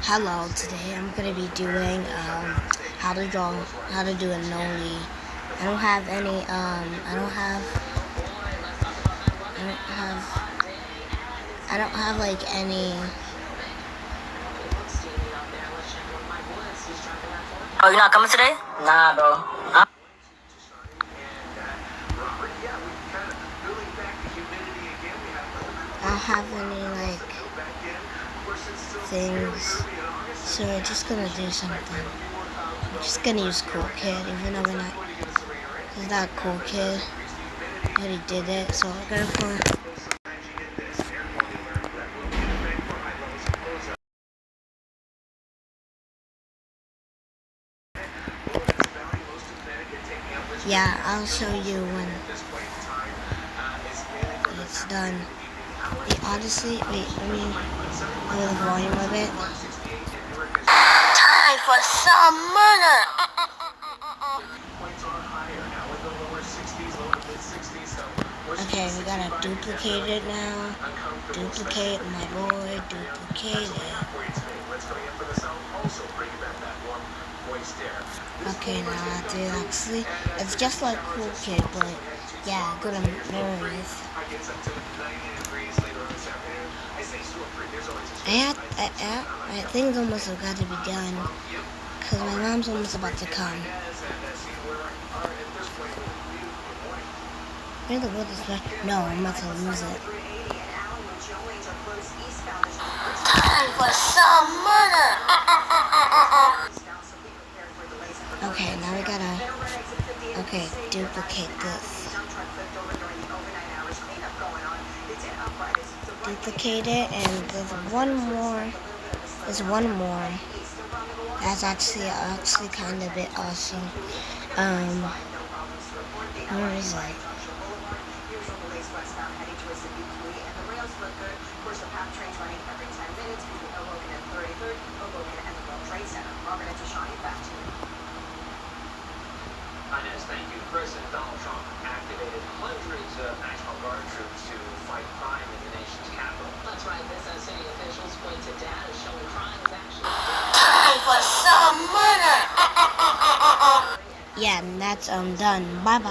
Hello, today I'm gonna be doing how to do a noli. I don't have any I don't have like any. Oh, you're not coming today? Nah, bro. I don't have any like things, so we're just gonna do something. I'm just gonna use cool kid, even though he's not a cool kid. He already did it, so we're gonna put. Yeah, I'll show you when it's done. Wait, honestly, let me lower the volume of it. Time for some murder. Okay, we gotta duplicate it now. Duplicate, my boy, duplicate it. Okay, now I have to actually, it's just like Cool Kid, but yeah, go to memories. My thing's almost got to be done, because my mom's almost about to come. Where the world is left? No, I'm about to lose it. Time for some murder. Okay, now we gotta, okay, duplicate this. Duplicate it, and there's one more. That's actually kind of a bit awesome. Where is it? Thank you. President Donald Trump activated hundreds of National Guard troops to fight crime in the nation's capital. That's right. This city officials point to data showing crime is actually... Time for some murder. Yeah, and that's done. Bye bye.